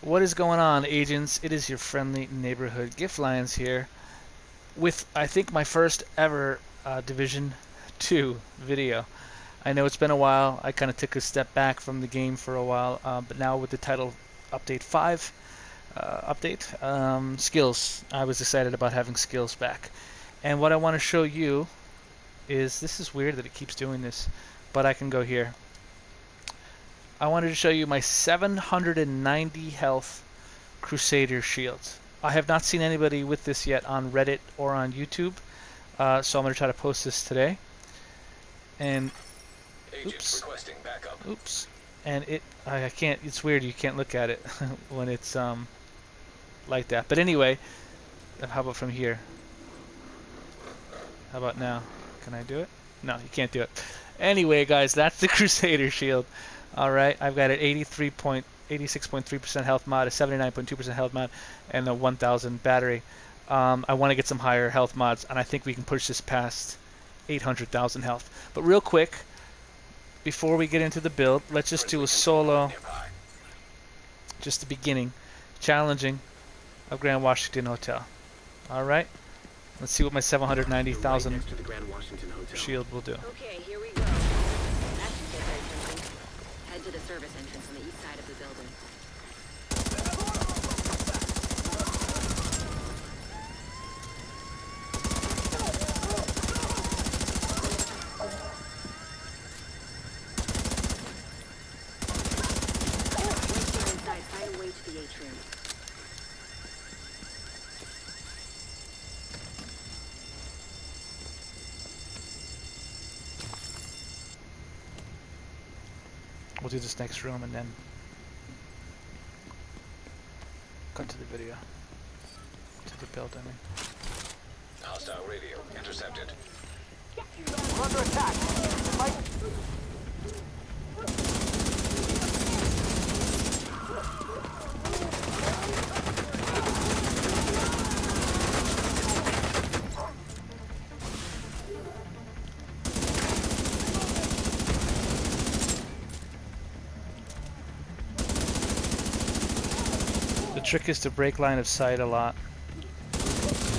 What is going on, agents? It is your friendly neighborhood GiftLions here with, I think, my first ever Division 2 video. I know it's been a while. I kind of took a step back from the game for a while, but now with the title update 5 skills, I was excited about having skills back. And what I want to show you is, this is weird that it keeps doing this, but I can go here. I wanted to show you my 790 health Crusader shields. I have not seen anybody with this yet on Reddit or on YouTube, so I'm going to try to post this today. And oops, and I can't. It's weird. You can't look at it when it's like that. But anyway, how about from here? How about now? Can I do it? No, you can't do it. Anyway, guys, that's the Crusader shield. All right, I've got an 86.3% health mod, a 79.2% health mod, and a 1,000 battery. I want to get some higher health mods, and I think we can push this past 800,000 health. But real quick, before we get into the build, let's just do a solo, just the beginning, challenging of Grand Washington Hotel. All right, let's see what my 790,000 shield will do. Okay, here we go. That should get very simple. Head to the service entrance on the east side of the building. Once you're inside, find a way to the atrium. We'll do this next room and then cut to the video. To the build, I mean. Hostile radio intercepted. We're under attack. Fight. The trick is to break line of sight a lot.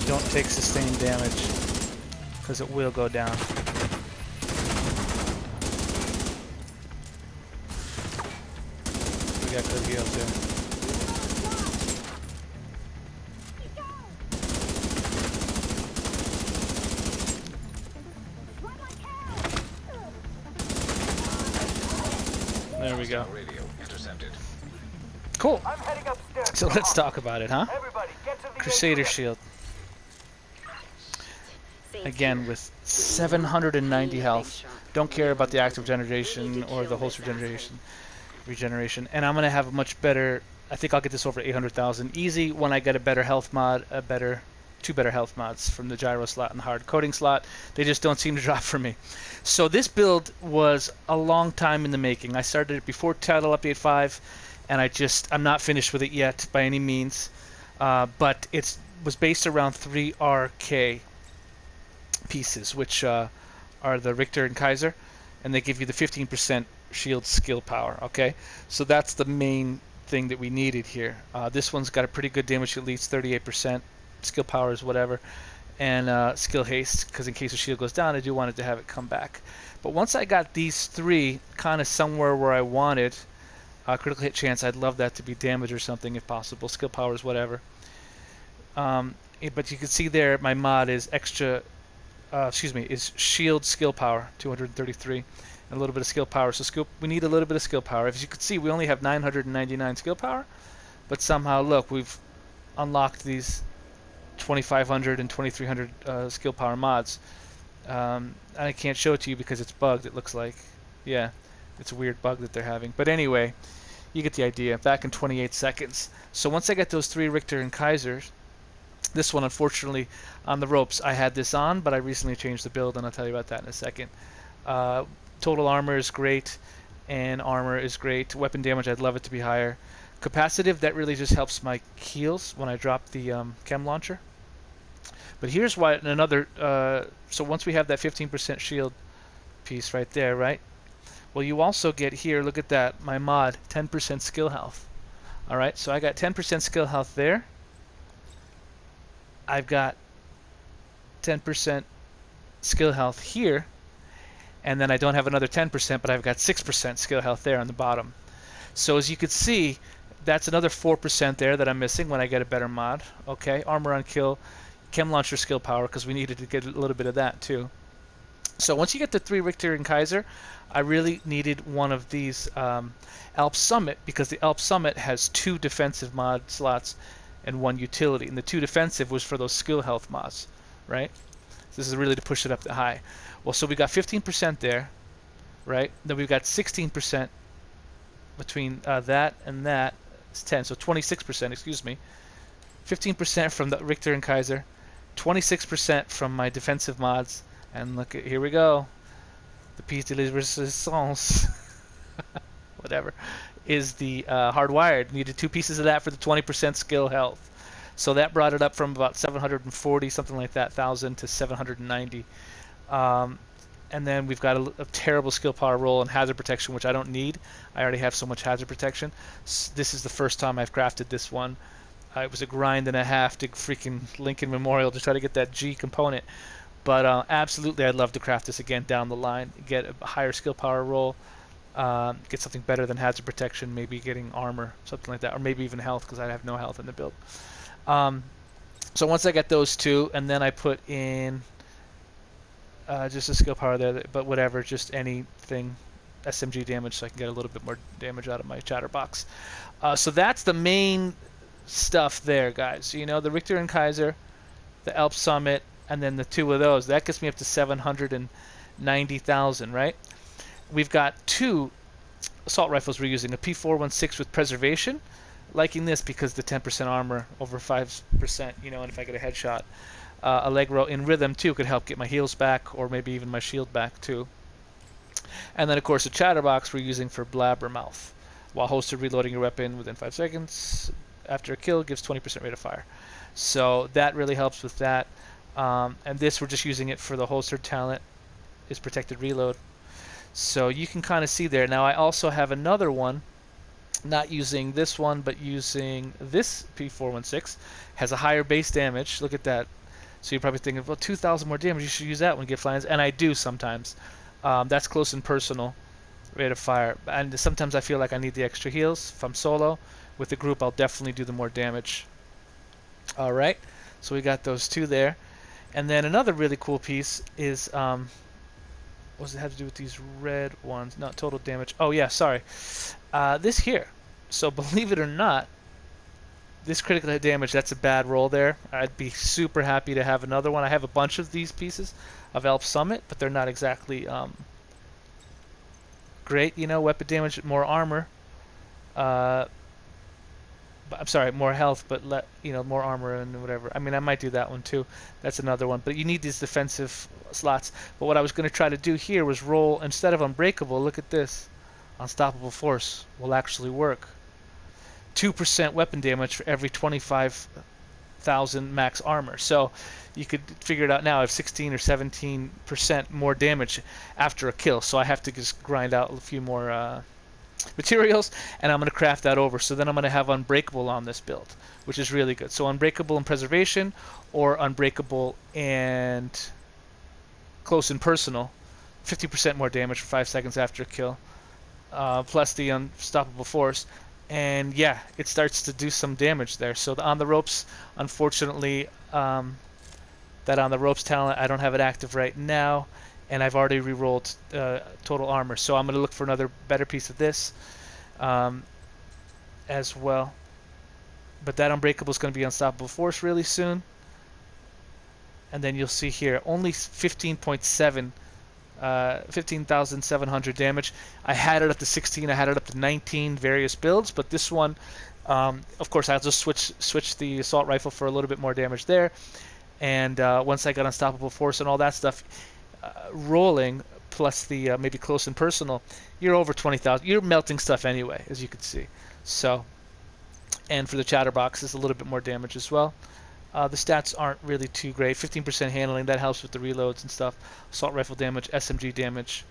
Don't take sustained damage, because it will go down. We got good heal too. There we go. Radio intercepted. Cool. I'm heading upstairs. So let's talk about it, huh? Everybody, get to the Crusader atrium. shield. Saints Again, here. with 790 health. Don't care about the active regeneration or the holster regeneration. And I'm going to have a much better, I think I'll get this over 800,000 easy when I get a better health mod, two better health mods from the gyro slot and the hard coding slot. They just don't seem to drop for me. So this build was a long time in the making. I started it before Title Update 5, and I'm not finished with it yet by any means. But it was based around 3 RK pieces, which are the Richter and Kaiser, and they give you the 15% shield skill power. Okay, so that's the main thing that we needed here. This one's got a pretty good damage, at least 38%. Skill power is whatever, and skill haste, because in case the shield goes down, I do want it to have it come back. But once I got these three kind of somewhere where I wanted, critical hit chance, I'd love that to be damage or something if possible. Skill power is whatever. But you can see there, my mod is is shield skill power 233, and a little bit of skill power. So we need a little bit of skill power. As you can see, we only have 999 skill power, but somehow look, we've unlocked these 2,500 and 2,300 skill power mods. I can't show it to you because it's bugged, it looks like. Yeah, it's a weird bug that they're having. But anyway, you get the idea. Back in 28 seconds. So once I get those 3 Richter and Kaisers, this one, unfortunately, on the ropes, I had this on, but I recently changed the build, and I'll tell you about that in a second. Total armor is great, and armor is great. Weapon damage, I'd love it to be higher. Capacitive, that really just helps my heals when I drop the chem launcher. But here's why another, so once we have that 15% shield piece right there, right? Well, you also get here, look at that, my mod, 10% skill health. All right, so I got 10% skill health there. I've got 10% skill health here, and then I don't have another 10%, but I've got 6% skill health there on the bottom. So as you can see, that's another 4% there that I'm missing when I get a better mod. Okay, armor on kill, chem launcher skill power, because we needed to get a little bit of that too. So once you get the 3 Richter and Kaiser, I really needed one of these Alp Summit, because the Alp Summit has 2 defensive mod slots and 1 utility. And the 2 defensive was for those skill health mods, right? So this is really to push it up to high. Well, so we got 15% there, right? Then we've got 16% between that and that. It's 10, so 26%, excuse me. 15% from the Richter and Kaiser, 26% from my defensive mods, and look at, here we go. The piece de resistance, whatever, is the hardwired. Needed 2 pieces of that for the 20% skill health. So that brought it up from about 740, something like that, 1,000 to 790. And then we've got a terrible skill power roll and hazard protection, which I don't need. I already have so much hazard protection. This is the first time I've crafted this one. It was a grind and a half to freaking Lincoln Memorial to try to get that G component. But absolutely, I'd love to craft this again down the line. Get a higher skill power roll. Get something better than hazard protection. Maybe getting armor, something like that. Or maybe even health, because I have no health in the build. So once I get those 2, and then I put in just a skill power there, but whatever, just anything SMG damage, so I can get a little bit more damage out of my chatterbox. So that's the main stuff there, guys. You know, the Richter and Kaiser, the Alp Summit, and then the 2 of those. That gets me up to 790,000, right? We've got 2 assault rifles we're using, a P416 with preservation. Liking this because the 10% armor over 5%, you know, and if I get a headshot. Allegro in rhythm too could help get my heals back, or maybe even my shield back too. And then of course the chatterbox we're using for blabbermouth. While hosted, reloading your weapon within 5 seconds after a kill gives 20% rate of fire. So that really helps with that. And this, we're just using it for the holstered talent, is protected reload. So you can kind of see there. Now I also have another one, not using this one, but using this P416. Has a higher base damage. Look at that. So you're probably thinking, well, 2,000 more damage, you should use that one, GiftLions. And I do sometimes. That's close and personal rate of fire. And sometimes I feel like I need the extra heals. If I'm solo, with the group, I'll definitely do the more damage. All right. So we got those 2 there. And then another really cool piece is, what does it have to do with these red ones? Not total damage. Oh, yeah, sorry. This here. So believe it or not, this critical hit damage, that's a bad roll there. I'd be super happy to have another one. I have a bunch of these pieces of Alp Summit, but they're not exactly great. You know, weapon damage, more armor. I'm sorry, more health, but more armor and whatever. I mean, I might do that one too. That's another one. But you need these defensive slots. But what I was going to try to do here was roll, instead of Unbreakable, look at this. Unstoppable Force will actually work. 2% weapon damage for every 25,000 max armor. So you could figure it out now. I have 16 or 17% more damage after a kill. So I have to just grind out a few more materials, and I'm going to craft that over. So then I'm going to have Unbreakable on this build, which is really good. So Unbreakable and Preservation, or Unbreakable and Close and Personal, 50% more damage for 5 seconds after a kill, plus the Unstoppable Force. And yeah, it starts to do some damage there. So on the ropes, unfortunately, that on the ropes talent, I don't have it active right now, and I've already re-rolled total armor. So I'm going to look for another better piece of this as well. But that Unbreakable is going to be Unstoppable Force really soon. And then you'll see here, only 15.7 15,700 damage. I had it up to 16, I had it up to 19 various builds, but this one, of course, I'll just switch the assault rifle for a little bit more damage there. And once I got Unstoppable Force and all that stuff, rolling, plus the maybe Close and Personal, you're over 20,000. You're melting stuff anyway, as you can see. So, and for the Chatterbox, it's a little bit more damage as well. The stats aren't really too great. 15% handling, that helps with the reloads and stuff. Assault rifle damage, SMG damage.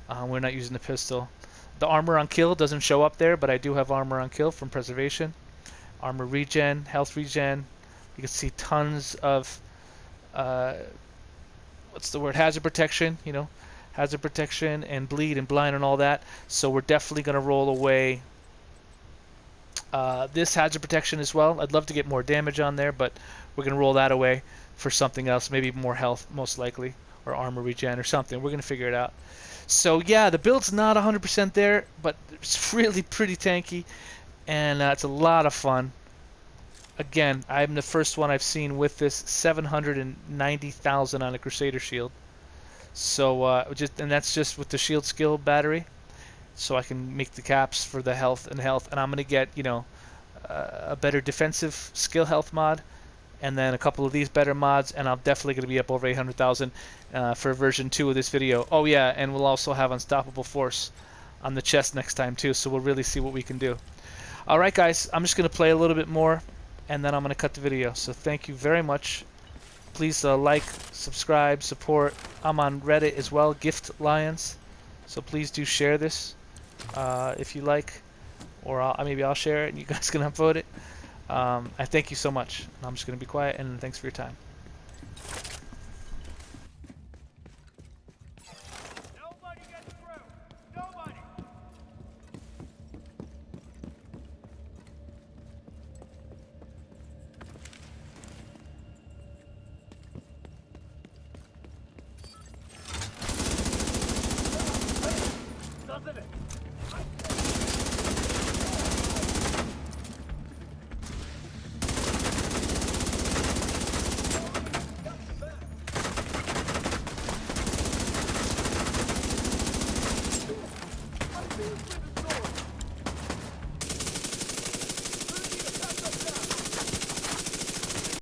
We're not using the pistol. The armor on kill doesn't show up there, but I do have armor on kill from Preservation. armor regen, health regen. You can see tons of what's the word? Hazard protection. You know, hazard protection and bleed and blind and all that. So we're definitely going to roll away this hazard protection as well. I'd love to get more damage on there, but we're going to roll that away for something else, maybe more health most likely, or armor regen or something. We're going to figure it out. So yeah, the build's not 100% there, but it's really pretty tanky, and it's a lot of fun. Again, I'm the first one I've seen with this 790,000 on a Crusader shield. So and that's just with the shield skill battery. So I can make the caps for the health, and I'm going to get, you know, a better defensive skill health mod, and then a couple of these better mods, and I'm definitely going to be up over 800,000 for version 2 of this video. Oh yeah, and we'll also have Unstoppable Force on the chest next time too, so we'll really see what we can do. Alright guys, I'm just going to play a little bit more, and then I'm going to cut the video. So thank you very much. Please like, subscribe, support. I'm on Reddit as well, GiftLions. So please do share this if you like, or maybe I'll share it and you guys can upvote it. I thank you so much. I'm just going to be quiet, and thanks for your time.